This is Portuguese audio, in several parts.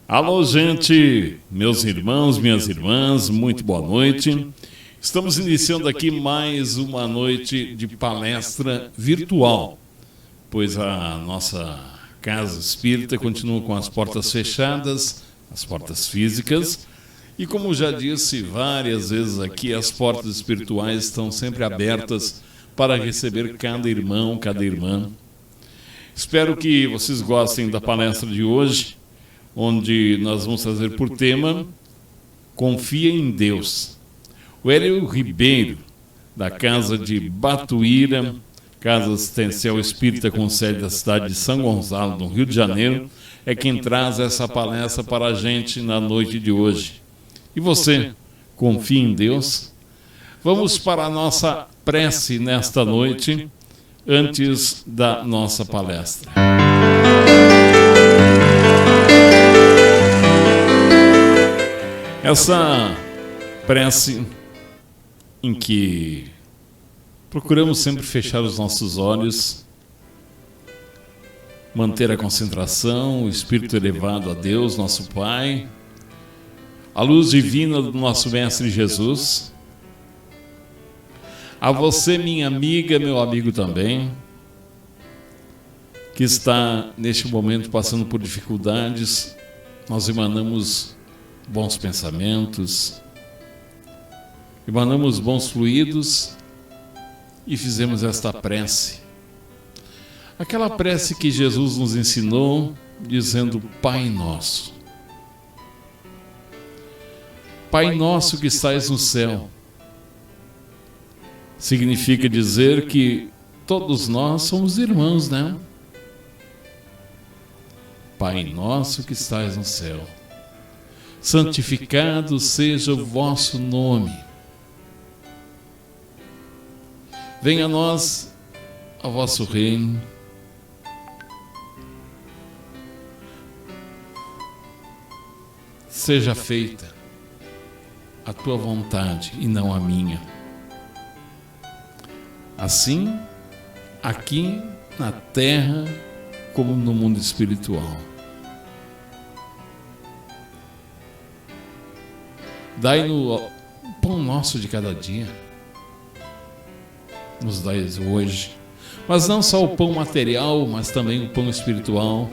Alô, gente, meus irmãos, minhas irmãs, muito boa noite. Estamos iniciando aqui mais uma noite de palestra virtual, pois a nossa casa espírita continua com as portas fechadas, as portas físicas, e como já disse várias vezes aqui, as portas espirituais estão sempre abertas para receber cada irmão, cada irmã. Espero que vocês gostem da palestra de hoje, onde nós vamos trazer por tema Confia em Deus. O Hélio Ribeiro, da Casa de Batuíra, Casa Assistencial Espírita com sede da cidade de São Gonçalo, no Rio de Janeiro, é quem traz essa palestra para a gente na noite de hoje. E você, confia em Deus? Vamos para a nossa prece nesta noite, antes da nossa palestra. Essa prece em que procuramos sempre fechar os nossos olhos, manter a concentração, o espírito elevado a Deus, nosso Pai, a luz divina do nosso Mestre Jesus. A você, minha amiga, meu amigo também, que está neste momento passando por dificuldades, nós emanamos bons pensamentos, emanamos bons fluidos e fizemos esta prece. Aquela prece que Jesus nos ensinou, dizendo: Pai Nosso. Pai Nosso que estais no céu. Significa dizer que todos nós somos irmãos, né? Pai Nosso que estais no céu. Santificado seja o vosso nome. Venha a nós o vosso reino. Seja feita a tua vontade e não a minha. Assim, aqui na terra como no mundo espiritual. Dai-nos o pão nosso de cada dia. Nos dai hoje. Mas não só o pão material, mas também o pão espiritual.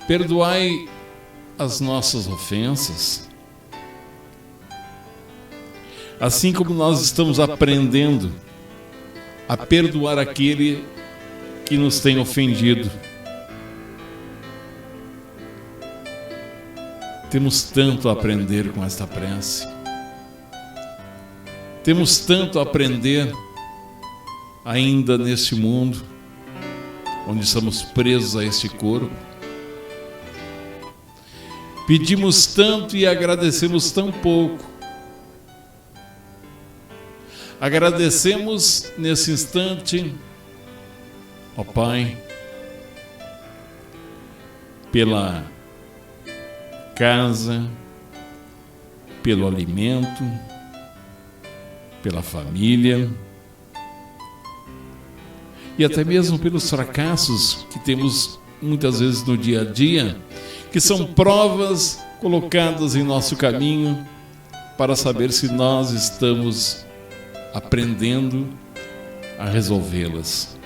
Perdoai as nossas ofensas, assim como nós estamos aprendendo a perdoar aquele que nos tem ofendido. Temos tanto a aprender com esta prece. Temos tanto a aprender ainda neste mundo, onde estamos presos a este corpo. Pedimos tanto e agradecemos tão pouco. Agradecemos nesse instante, ó Pai, pela casa, pelo alimento, pela família e até mesmo pelos fracassos que temos muitas vezes no dia a dia, que são provas colocadas em nosso caminho para saber se nós estamos aprendendo a resolvê-las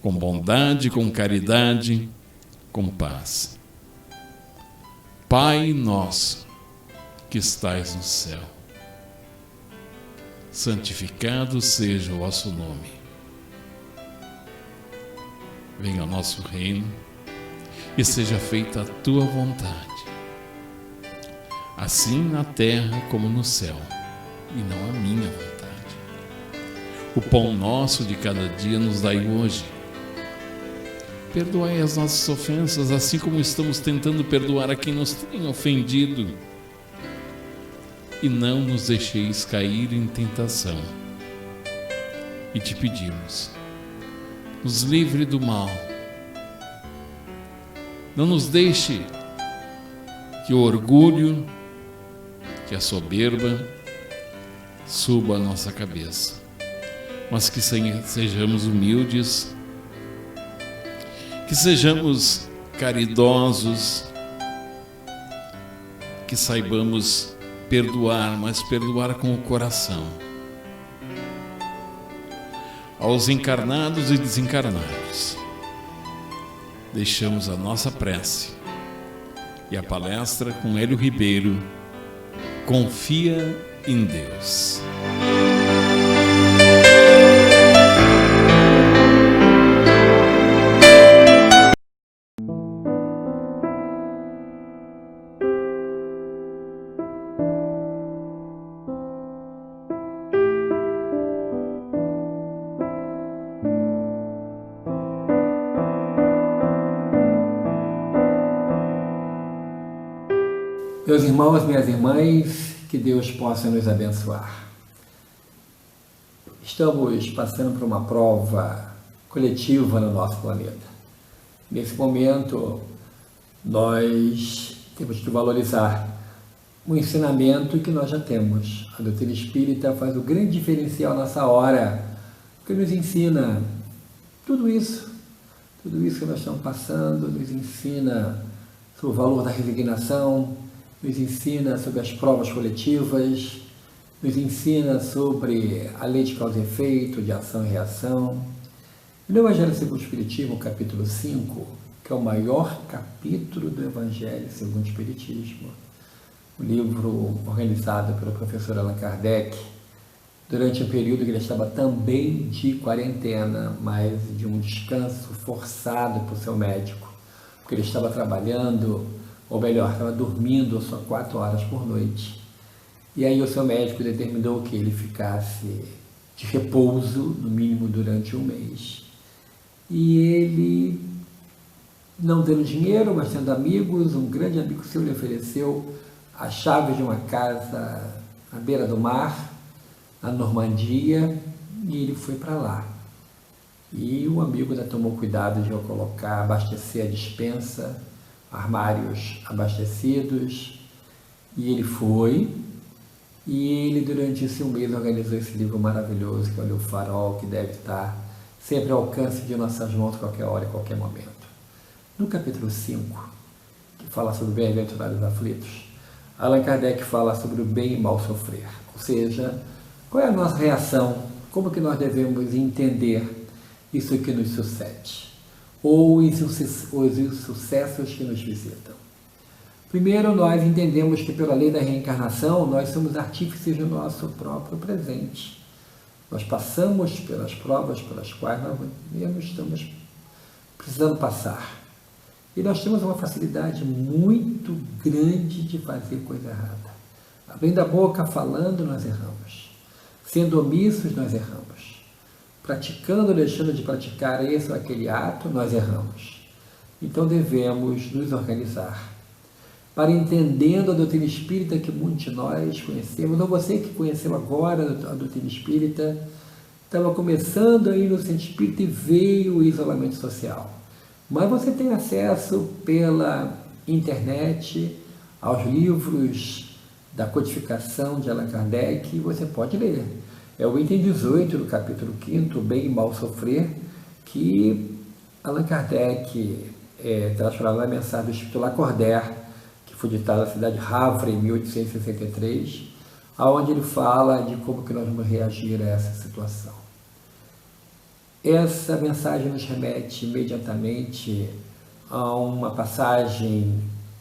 com bondade, com caridade, com paz. Pai nosso que estais no céu, santificado seja o vosso nome. Venha ao nosso reino e seja feita a tua vontade, assim na terra como no céu, e não a minha vontade. O pão nosso de cada dia nos dai hoje. Perdoai as nossas ofensas, assim como estamos tentando perdoar a quem nos tem ofendido. E não nos deixeis cair em tentação. E te pedimos, nos livre do mal. Não nos deixe que o orgulho, que a soberba suba a nossa cabeça. mas que sejamos humildes, que sejamos caridosos, que saibamos perdoar, mas perdoar com o coração. Aos encarnados e desencarnados, deixamos a nossa prece e a palestra com Hélio Ribeiro. Confia em Deus. Meus irmãos, minhas irmãs, que Deus possa nos abençoar. Estamos passando por uma prova coletiva no nosso planeta. Nesse momento, nós temos que valorizar o ensinamento que nós já temos. A doutrina espírita faz o grande diferencial nessa hora, que nos ensina tudo isso que nós estamos passando, nos ensina sobre o valor da resignação, nos ensina sobre as provas coletivas, nos ensina sobre a lei de causa e efeito, de ação e reação. No Evangelho segundo o Espiritismo, capítulo 5, que é o maior capítulo do Evangelho segundo o Espiritismo, o livro organizado pelo professor Allan Kardec, durante um período que ele estava também de quarentena, mas de um descanso forçado por seu médico, porque ele estava trabalhando, ou melhor, estava dormindo só 4 horas por noite. E aí o seu médico determinou que ele ficasse de repouso, no mínimo durante 1 mês. E ele, não tendo dinheiro, mas tendo amigos, um grande amigo seu lhe ofereceu a chave de uma casa à beira do mar, na Normandia, e ele foi para lá. E o amigo ainda tomou cuidado de eu colocar, abastecer a despensa, armários abastecidos, e ele foi, e ele durante esse 1 mês organizou esse livro maravilhoso, que é o Farol, que deve estar sempre ao alcance de nossas mãos, qualquer hora e qualquer momento. No capítulo 5, que fala sobre bem-aventurados aflitos, Allan Kardec fala sobre o bem e mal sofrer, ou seja, qual é a nossa reação, como que nós devemos entender isso que nos sucede, ou os insucessos que nos visitam. Primeiro, nós entendemos que pela lei da reencarnação, nós somos artífices do nosso próprio presente. Nós passamos pelas provas pelas quais nós mesmo estamos precisando passar. E nós temos uma facilidade muito grande de fazer coisa errada. Abrindo a boca, falando, nós erramos. Sendo omissos, nós erramos. Praticando ou deixando de praticar esse ou aquele ato, nós erramos. Então devemos nos organizar para, entendendo a doutrina espírita que muitos de nós conhecemos, ou você que conheceu agora a doutrina espírita, estava começando aí no centro espírita e veio o isolamento social. Mas você tem acesso pela internet aos livros da codificação de Allan Kardec e você pode ler. É o item 18 do capítulo 5º, Bem e Mal Sofrer, que Allan Kardec traz para lá a mensagem do Espírito Lacordaire, que foi ditada na cidade de Havre, em 1863, onde ele fala de como que nós vamos reagir a essa situação. Essa mensagem nos remete imediatamente a uma passagem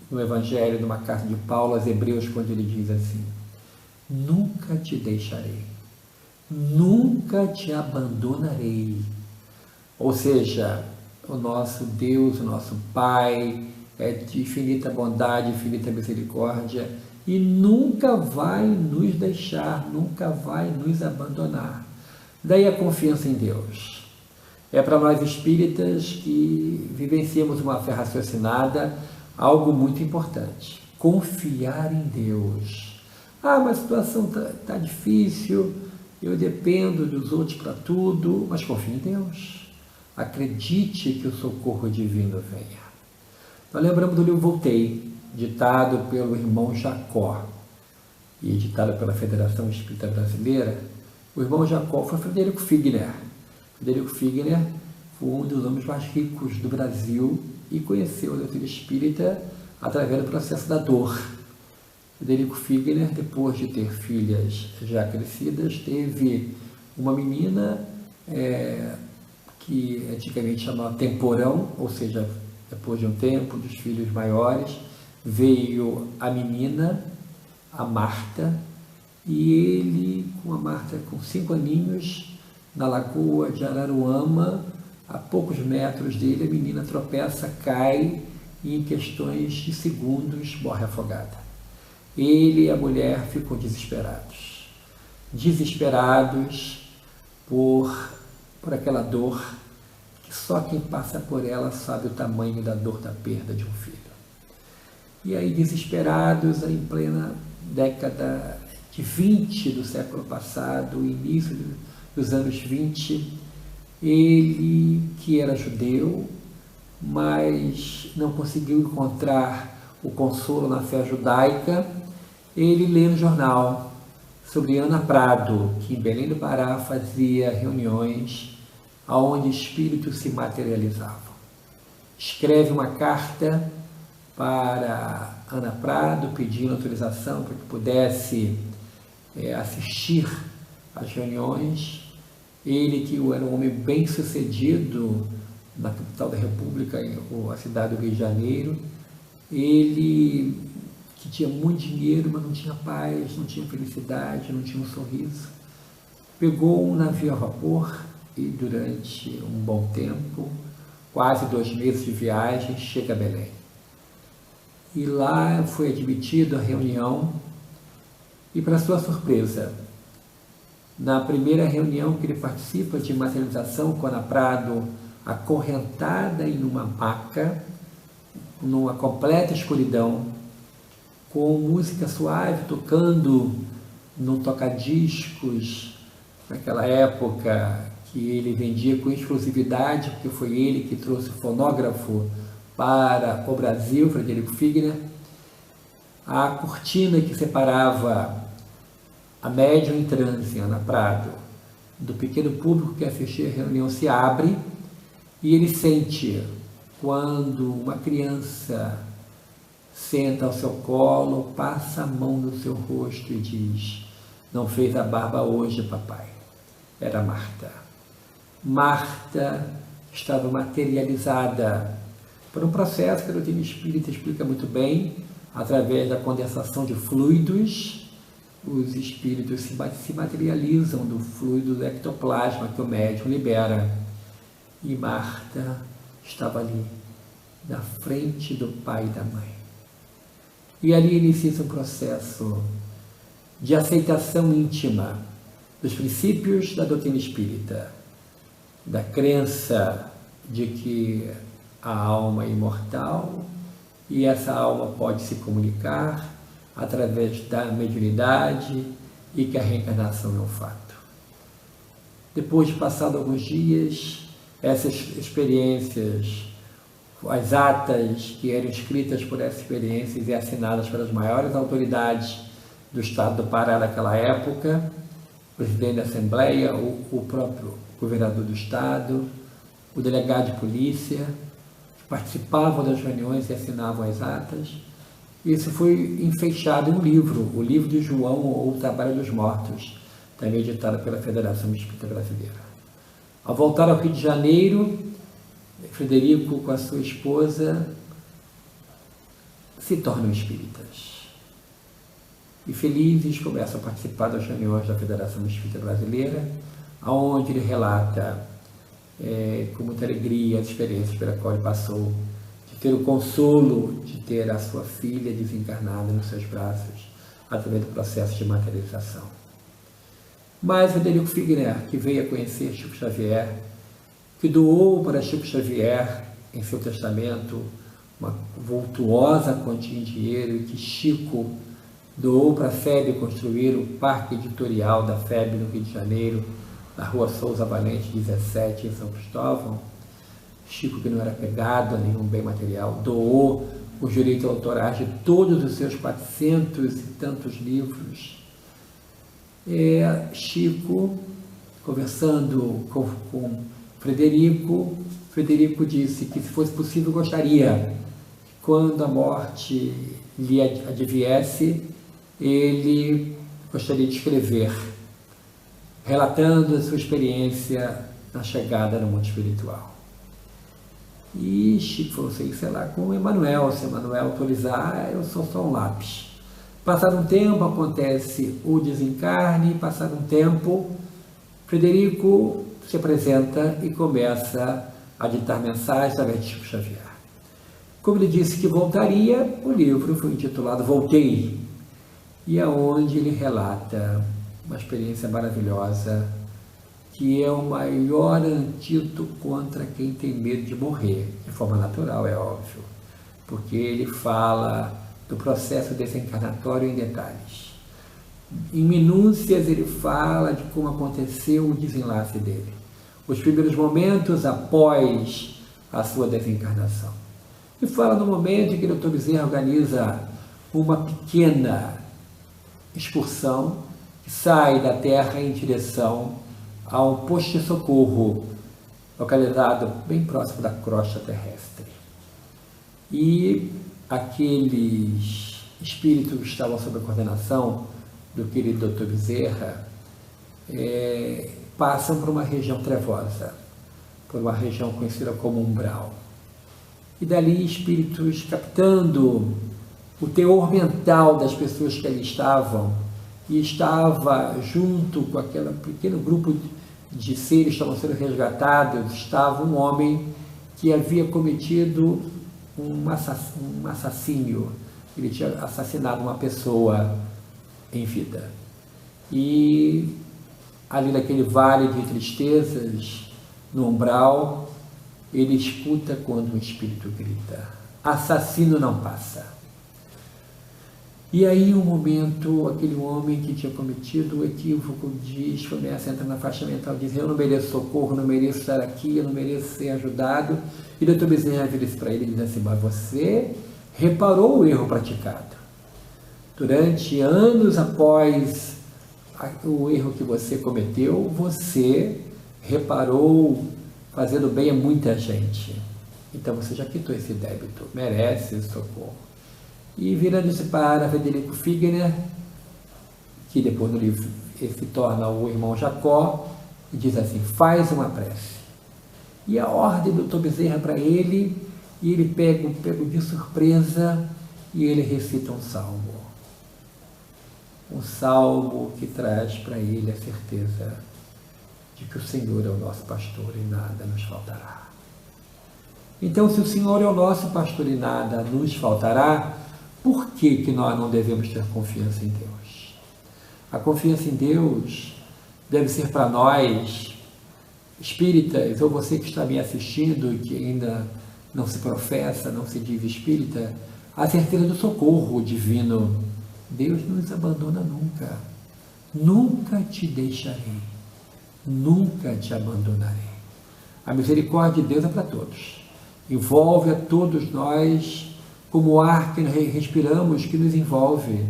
no Evangelho, numa carta de Paulo aos Hebreus, quando ele diz assim: nunca te deixarei, nunca te abandonarei. Ou seja, o nosso Deus, o nosso Pai, é de infinita bondade, infinita misericórdia, e nunca vai nos deixar, nunca vai nos abandonar. Daí a confiança em Deus. É para nós espíritas que vivenciamos uma fé raciocinada, algo muito importante: confiar em Deus. Ah, mas a situação está difícil, eu dependo dos outros para tudo, mas confie em Deus. Acredite que o socorro divino venha. Nós lembramos do livro Voltei, ditado pelo irmão Jacó e editado pela Federação Espírita Brasileira, O irmão Jacó foi Frederico Figner. Frederico Figner foi um dos homens mais ricos do Brasil e conheceu a doutrina espírita através do processo da dor. Frederico Figner, depois de ter filhas já crescidas, teve uma menina que antigamente chamava temporão, ou seja, depois de um tempo dos filhos maiores, veio a menina, a Marta, e ele, com a Marta com 5 aninhos, na lagoa de Araruama, a poucos metros dele, a menina tropeça, cai e em questões de segundos morre afogada. Ele e a mulher ficam desesperados por aquela dor que só quem passa por ela sabe o tamanho da dor da perda de um filho. E aí, desesperados, em plena década de 20 do século passado, início dos anos 20, ele, que era judeu, mas não conseguiu encontrar o consolo na fé judaica, ele lê no jornal sobre Ana Prado, que em Belém do Pará fazia reuniões onde espíritos se materializavam. Escreve uma carta para Ana Prado, pedindo autorização para que pudesse assistir às reuniões. Ele, que era um homem bem sucedido na capital da República, a cidade do Rio de Janeiro, ele que tinha muito dinheiro, mas não tinha paz, não tinha felicidade, não tinha um sorriso, pegou um navio a vapor e durante um bom tempo, quase 2 meses de viagem, chega a Belém. E lá foi admitido à reunião e, para sua surpresa, na primeira reunião que ele participa de materialização com Ana Prado, acorrentada em uma maca, numa completa escuridão, com música suave tocando num toca-discos, naquela época que ele vendia com exclusividade, porque foi ele que trouxe o fonógrafo para o Brasil, Frederico Figner. A cortina que separava a médium em transe, Ana Prado, do pequeno público que assistia a reunião se abre e ele sente quando uma criança senta ao seu colo, passa a mão no seu rosto e diz: "Não fez a barba hoje, papai." Era Marta. Marta estava materializada por um processo que a doutrina espírita explica muito bem. Através da condensação de fluidos, os espíritos se materializam do fluido do ectoplasma que o médium libera. E Marta estava ali, na frente do pai e da mãe. E ali inicia-se um processo de aceitação íntima dos princípios da doutrina espírita, da crença de que a alma é imortal e essa alma pode se comunicar através da mediunidade e que a reencarnação é um fato. Depois de passado alguns dias, essas experiências, as atas que eram escritas por essas experiências e assinadas pelas maiores autoridades do Estado do Pará naquela época, o presidente da Assembleia, o próprio governador do Estado, o delegado de polícia, que participavam das reuniões e assinavam as atas. Isso foi enfeixado em um livro, o Livro de João, ou O Trabalho dos Mortos, também editado pela Federação Espírita Brasileira. Ao voltar ao Rio de Janeiro, Frederico, com a sua esposa, se tornam espíritas. E felizes começam a participar das reuniões da Federação Espírita Brasileira, onde ele relata com muita alegria as experiências pela qual ele passou, de ter o consolo de ter a sua filha desencarnada nos seus braços, através do processo de materialização. Mas Frederico Figner, que veio a conhecer Chico Xavier, que doou para Chico Xavier, em seu testamento, uma vultuosa quantia em dinheiro, e que Chico doou para a FEB construir o Parque Editorial da FEB no Rio de Janeiro, na Rua Souza Valente, 17, em São Cristóvão. Chico, que não era pegado a nenhum bem material, doou os direitos autorais de todos os seus 400 e tantos livros Chico, conversando com Frederico disse que, se fosse possível, gostaria que, quando a morte lhe adviesse, ele gostaria de escrever, relatando a sua experiência na chegada no mundo espiritual. E Chico falou assim, sei lá, com Emmanuel, se Emmanuel autorizar, eu sou só um lápis. Passado um tempo, acontece o desencarne, passado um tempo, Frederico se apresenta e começa a ditar mensagens através de Chico Xavier. Como ele disse que voltaria, o livro foi intitulado Voltei, e é onde ele relata uma experiência maravilhosa, que é o maior antídoto contra quem tem medo de morrer, de forma natural, é óbvio, porque ele fala do processo desencarnatório em detalhes. Em minúcias ele fala de como aconteceu o desenlace dele, os primeiros momentos após a sua desencarnação. E fala no momento em que o Dr. Bezerra organiza uma pequena excursão que sai da Terra em direção a um posto de socorro localizado bem próximo da crosta terrestre. E aqueles espíritos que estavam sob a coordenação do querido Dr. Bezerra passam por uma região trevosa, por uma região conhecida como umbral. E dali espíritos, captando o teor mental das pessoas que ali estavam, e estava junto com aquele pequeno grupo de seres que estavam sendo resgatados, estava um homem que havia cometido um assassínio. Ele tinha assassinado uma pessoa em vida. E ali naquele vale de tristezas, no umbral, ele escuta quando um espírito grita: assassino não passa. E aí, um momento, aquele homem que tinha cometido o equívoco diz, começa a entrar na faixa mental, diz: eu não mereço socorro, não mereço estar aqui, eu não mereço ser ajudado. E o Dr. Bezerra vira isso para ele e diz assim: mas você reparou o erro praticado. Durante anos após o erro que você cometeu, você reparou fazendo bem a muita gente. Então você já quitou esse débito, merece esse socorro. E virando-se para Frederico Figner, que depois no livro se torna o irmão Jacó, e diz assim: faz uma prece. E a ordem do Dr. Bezerra para ele, e ele pega de surpresa, e ele recita um salmo. Um salmo que traz para ele a certeza de que o Senhor é o nosso pastor e nada nos faltará. Então, se o Senhor é o nosso pastor e nada nos faltará, por que nós não devemos ter confiança em Deus? A confiança em Deus deve ser para nós, espíritas, ou você que está me assistindo e que ainda não se professa, não se diz espírita, a certeza do socorro divino. Deus não nos abandona nunca. Nunca te deixarei. Nunca te abandonarei. A misericórdia de Deus é para todos. Envolve a todos nós como o ar que respiramos, que nos envolve,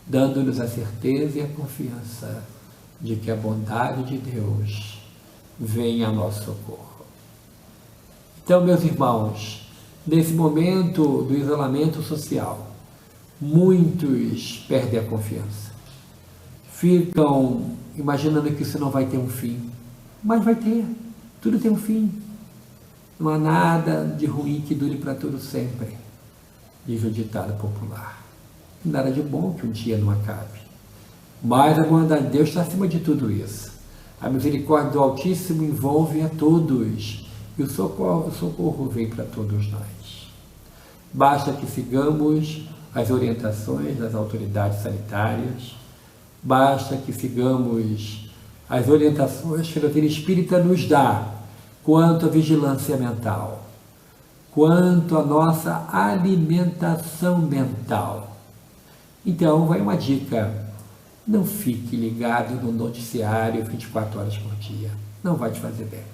dando-nos a certeza e a confiança de que a bondade de Deus vem a nosso socorro. Então, meus irmãos, nesse momento do isolamento social, muitos perdem a confiança. Ficam imaginando que isso não vai ter um fim. Mas vai ter. Tudo tem um fim. Não há nada de ruim que dure para todo sempre, diz o ditado popular. Nada de bom que um dia não acabe. Mas a bondade de Deus está acima de tudo isso. A misericórdia do Altíssimo envolve a todos. E o socorro vem para todos nós. Basta que sigamos as orientações das autoridades sanitárias, basta que sigamos as orientações que a doutrina espírita nos dá quanto à vigilância mental, quanto à nossa alimentação mental. Então, vai uma dica: não fique ligado no noticiário 24 horas por dia, não vai te fazer bem.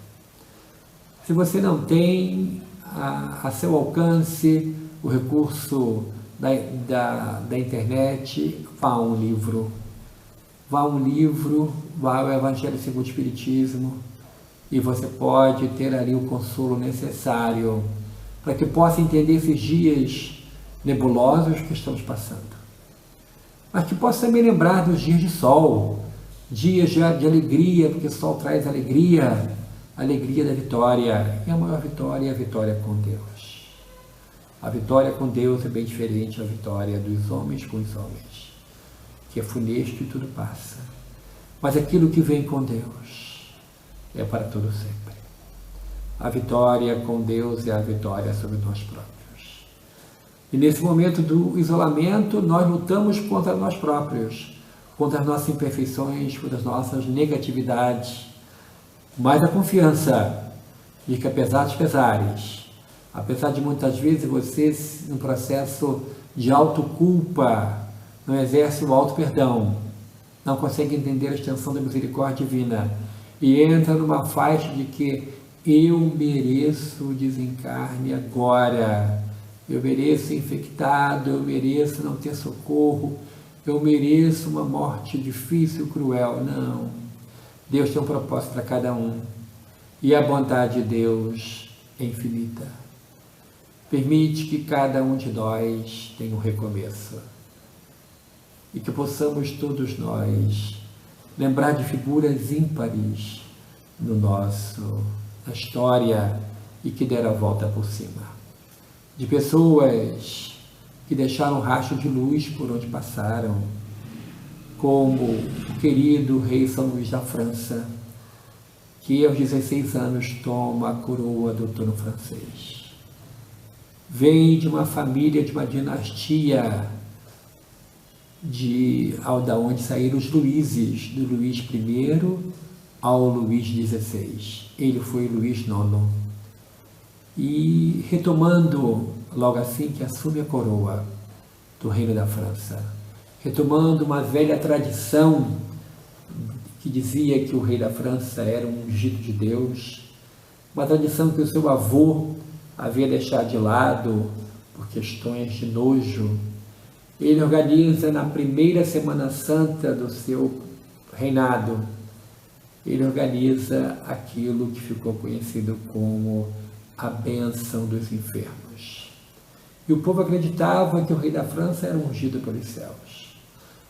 Se você não tem a seu alcance o recurso da internet, vá a um livro, vá a um livro, vá ao Evangelho segundo o Espiritismo, e você pode ter ali o consolo necessário para que possa entender esses dias nebulosos que estamos passando. Mas que possa também lembrar dos dias de sol, dias de alegria, porque o sol traz alegria, alegria da vitória. E a maior vitória é a vitória com Deus. A vitória com Deus é bem diferente da vitória dos homens com os homens, que é funesto e tudo passa. Mas aquilo que vem com Deus é para todo sempre. A vitória com Deus é a vitória sobre nós próprios. E nesse momento do isolamento, nós lutamos contra nós próprios, contra as nossas imperfeições, contra as nossas negatividades, mas a confiança de que, apesar dos pesares, apesar de muitas vezes você, no processo de autoculpa, não exerce o auto-perdão, não consegue entender a extensão da misericórdia divina e entra numa faixa de que eu mereço o desencarne agora, eu mereço ser infectado, eu mereço não ter socorro, eu mereço uma morte difícil, cruel. Não. Deus tem um propósito para cada um. E a bondade de Deus é infinita. Permite que cada um de nós tenha um recomeço. E que possamos todos nós lembrar de figuras ímpares na história e que deram a volta por cima. De pessoas que deixaram rastro de luz por onde passaram, como o querido rei São Luís da França, que aos 16 anos toma a coroa do trono francês. Vem de uma família, de uma dinastia, da onde saíram os Luíses, do Luís I ao Luís XVI. Ele foi Luís IX. E retomando, logo assim que assume a coroa do reino da França, retomando uma velha tradição que dizia que o rei da França era um ungido de Deus, uma tradição que o seu avô havia deixado de lado por questões de nojo. Ele organiza na primeira Semana Santa do seu reinado, ele organiza aquilo que ficou conhecido como a bênção dos enfermos. E o povo acreditava que o rei da França era ungido pelos céus.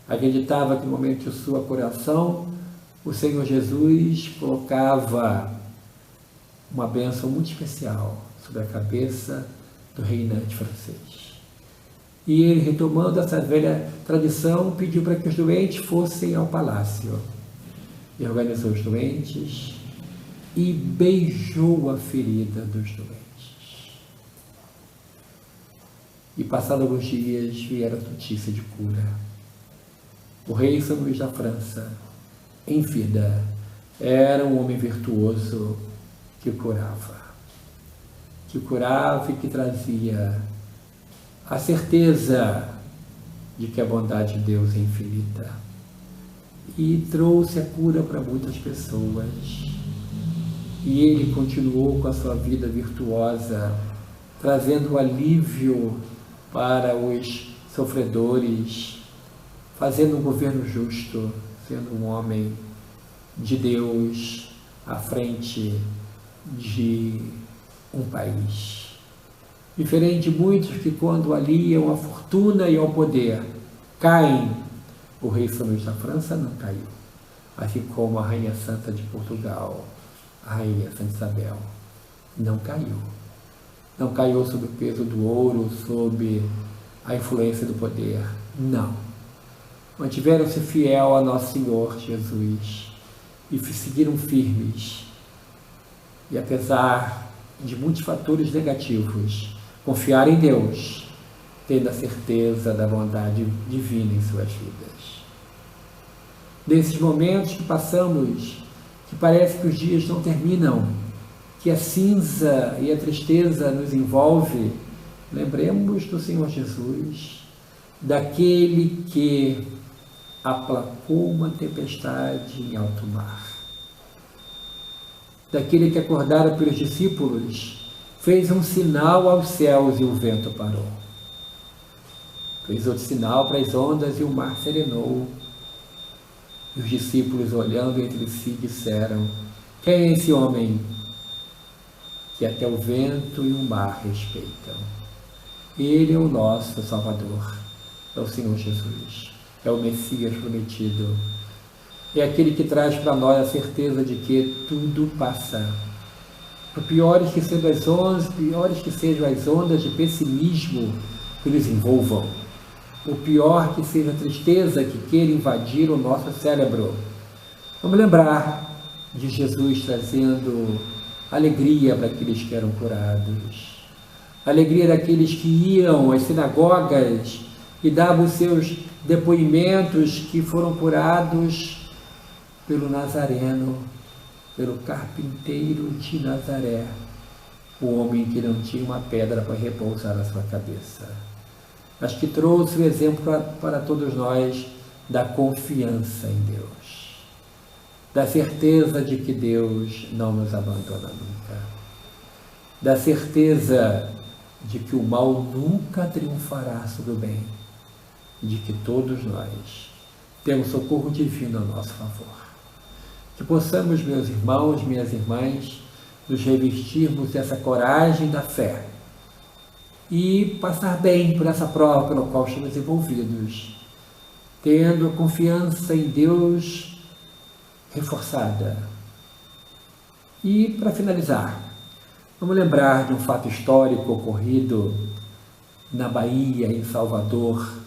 Acreditava que no momento de sua curação, o Senhor Jesus colocava uma bênção muito especial sobre a cabeça do reinante francês. E ele, retomando essa velha tradição, pediu para que os doentes fossem ao palácio. E organizou os doentes e beijou a ferida dos doentes. E passados alguns dias vieram a notícia de cura. O rei São Luís da França, em vida, era um homem virtuoso que curava e que trazia a certeza de que a bondade de Deus é infinita. E trouxe a cura para muitas pessoas. E ele continuou com a sua vida virtuosa, trazendo alívio para os sofredores, fazendo um governo justo, sendo um homem de Deus à frente de um país. Diferente de muitos que, quando aliam a fortuna e ao poder, caem. O rei São Luís da França não caiu, assim como a Rainha Santa de Portugal, a Rainha Santa Isabel, não caiu. Não caiu sob o peso do ouro, sob a influência do poder. Não. Mantiveram-se fiel a Nosso Senhor Jesus e seguiram firmes. E apesar de muitos fatores negativos, confiar em Deus, tendo a certeza da bondade divina em suas vidas. Nesses momentos que passamos, que parece que os dias não terminam, que a cinza e a tristeza nos envolve, lembremos do Senhor Jesus, daquele que aplacou uma tempestade em alto mar, daquele que, acordado pelos discípulos, fez um sinal aos céus e o vento parou. Fez outro sinal para as ondas e o mar serenou. E os discípulos, olhando entre si, disseram: quem é esse homem que até o vento e o mar respeitam? Ele é o nosso Salvador, é o Senhor Jesus, é o Messias prometido. É aquele que traz para nós a certeza de que tudo passa. Por piores que sejam as ondas de pessimismo que nos envolvam, o pior que seja a tristeza que queira invadir o nosso cérebro, vamos lembrar de Jesus trazendo alegria para aqueles que eram curados, alegria daqueles que iam às sinagogas e davam os seus depoimentos que foram curados pelo Nazareno, pelo carpinteiro de Nazaré, o homem que não tinha uma pedra para repousar na sua cabeça, mas que trouxe o exemplo para todos nós da confiança em Deus, da certeza de que Deus não nos abandona nunca, da certeza de que o mal nunca triunfará sobre o bem, de que todos nós temos socorro divino a nosso favor. Que possamos, meus irmãos, minhas irmãs, nos revestirmos dessa coragem da fé e passar bem por essa prova pela qual estamos envolvidos, tendo a confiança em Deus reforçada. E, para finalizar, vamos lembrar de um fato histórico ocorrido na Bahia, em Salvador,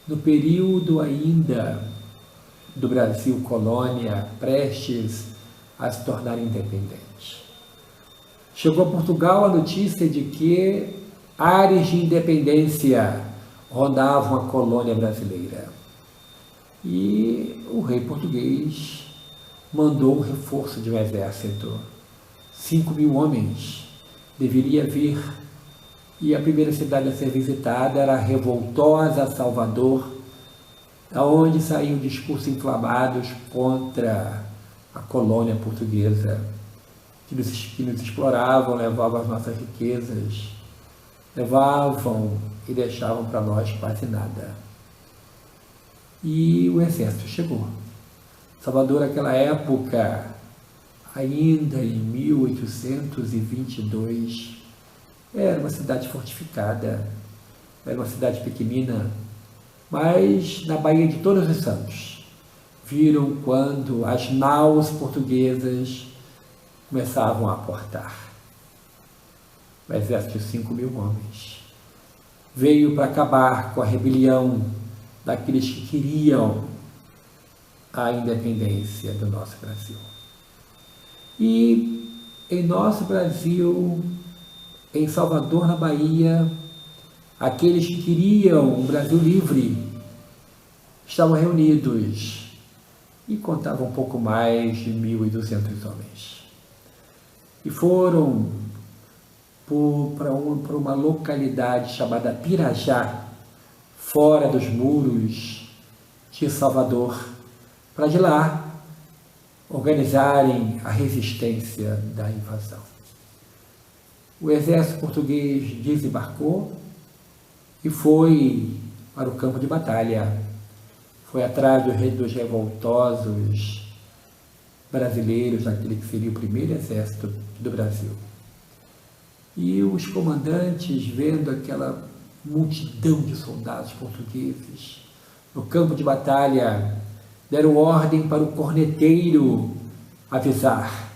no período ainda do Brasil colônia, prestes a se tornar independente. Chegou a Portugal a notícia de que ares de independência rondavam a colônia brasileira. E o rei português mandou um reforço de um exército. 5.000 homens deveria vir. E a primeira cidade a ser visitada era a revoltosa Salvador, aonde saíam discursos inflamados contra a colônia portuguesa, que nos exploravam, levavam as nossas riquezas, levavam e deixavam para nós quase nada. E o exército chegou. Salvador, naquela época, ainda em 1822, era uma cidade fortificada, era uma cidade pequenina, mas na Baía de Todos os Santos, viram quando as naus portuguesas começavam a aportar. O exército de 5.000 homens veio para acabar com a rebelião daqueles que queriam a independência do nosso Brasil. E em nosso Brasil, em Salvador, na Bahia, aqueles que queriam um Brasil livre estavam reunidos e contavam um pouco mais de 1.200 homens. E foram para uma localidade chamada Pirajá, fora dos muros de Salvador, para de lá organizarem a resistência da invasão. O exército português desembarcou e foi para o campo de batalha. Foi atrás dos revoltosos brasileiros, daquele que seria o primeiro exército do Brasil. E os comandantes, vendo aquela multidão de soldados portugueses no campo de batalha, deram ordem para o corneteiro avisar,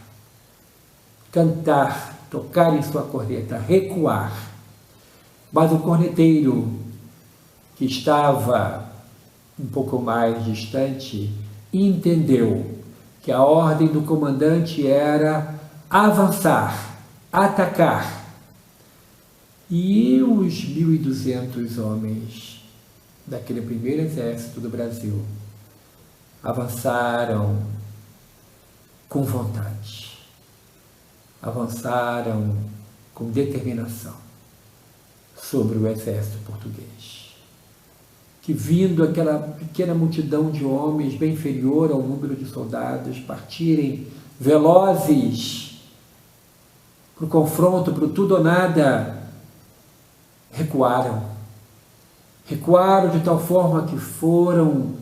cantar, tocar em sua corneta, recuar. Mas o corneteiro, que estava um pouco mais distante, entendeu que a ordem do comandante era avançar, atacar. E os 1.200 homens daquele primeiro exército do Brasil avançaram com vontade, avançaram com determinação sobre o exército português, que, vindo aquela pequena multidão de homens bem inferior ao número de soldados, partirem velozes para o confronto, para o tudo ou nada, recuaram de tal forma que foram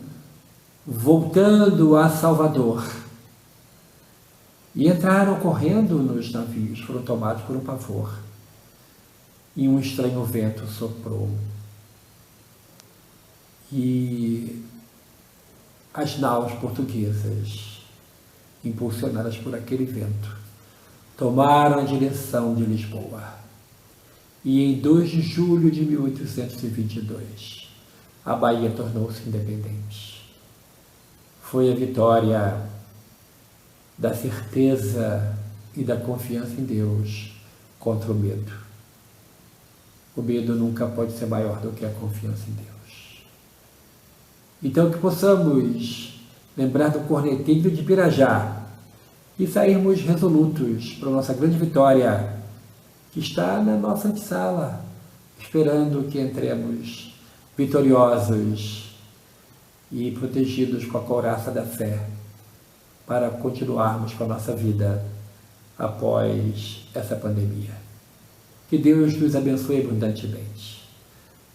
voltando a Salvador. E entraram correndo nos navios, foram tomados por um pavor. E um estranho vento soprou. E as naus portuguesas, impulsionadas por aquele vento, tomaram a direção de Lisboa. E em 2 de julho de 1822, a Bahia tornou-se independente. Foi a vitória da certeza e da confiança em Deus contra o medo. O medo nunca pode ser maior do que a confiança em Deus. Então que possamos lembrar do corneteiro de Pirajá e sairmos resolutos para a nossa grande vitória, que está na nossa antessala, esperando que entremos vitoriosos e protegidos com a couraça da fé, para continuarmos com a nossa vida após essa pandemia. Que Deus nos abençoe abundantemente.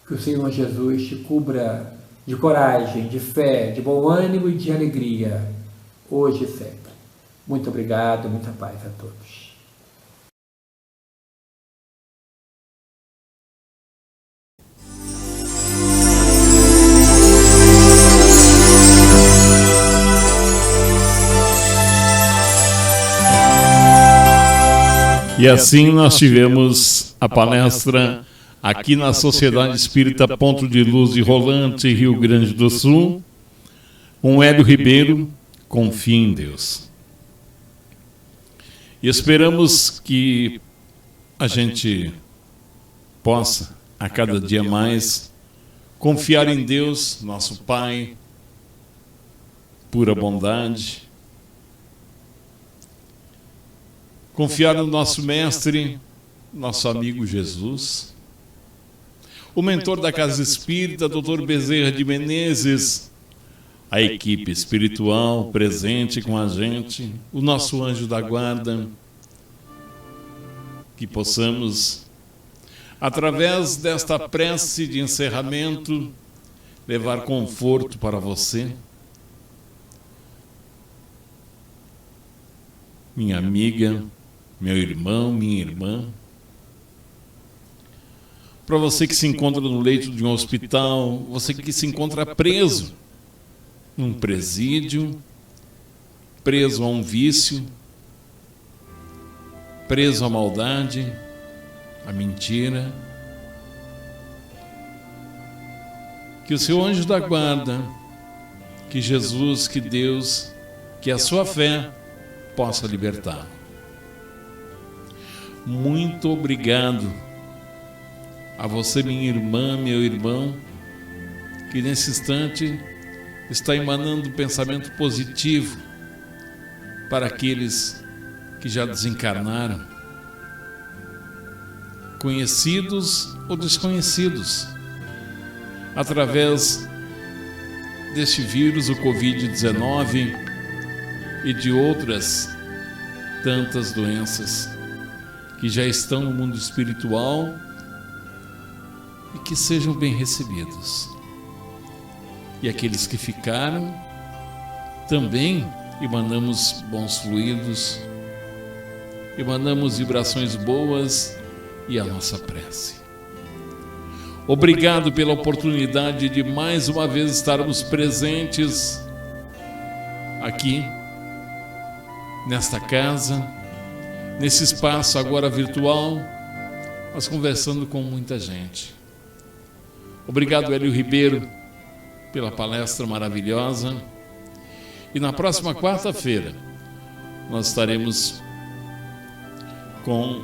Que o Senhor Jesus te cubra de coragem, de fé, de bom ânimo e de alegria, hoje e sempre. Muito obrigado, muita paz a todos. E assim nós tivemos a palestra aqui na Sociedade Espírita Ponto de Luz de Rolante, Rio Grande do Sul, com Hélio Ribeiro, Confie em Deus. E esperamos que a gente possa, a cada dia mais, confiar em Deus, nosso Pai, pura bondade, confiar no nosso Mestre, nosso amigo Jesus, o mentor da Casa Espírita, Dr. Bezerra de Menezes, a equipe espiritual presente com a gente, o nosso anjo da guarda, que possamos, através desta prece de encerramento, levar conforto para você, minha amiga, meu irmão, minha irmã, para você que se encontra no leito de um hospital, você que se encontra preso num presídio, preso a um vício, preso à maldade, à mentira, que o seu anjo da guarda, que Jesus, que Deus, que a sua fé possa libertar. Muito obrigado a você, minha irmã, meu irmão, que nesse instante está emanando pensamento positivo para aqueles que já desencarnaram, conhecidos ou desconhecidos, através deste vírus, o Covid-19 e de outras tantas doenças que já estão no mundo espiritual e que sejam bem recebidos. E aqueles que ficaram, também emanamos bons fluidos, emanamos vibrações boas e a nossa prece. Obrigado pela oportunidade de mais uma vez estarmos presentes aqui, nesta casa, nesse espaço agora virtual, mas conversando com muita gente. Obrigado, Hélio Ribeiro, pela palestra maravilhosa. E na próxima quarta-feira nós estaremos com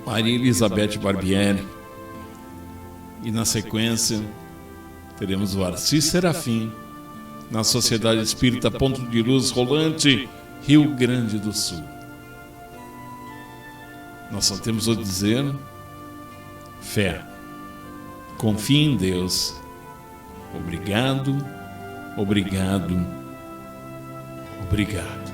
Maria Elizabeth Barbieri. E na sequência teremos o Arcis Serafim, na Sociedade Espírita Ponto de Luz Rolante, Rio Grande do Sul. Nós só temos a dizer: fé, confie em Deus. Obrigado, obrigado, obrigado.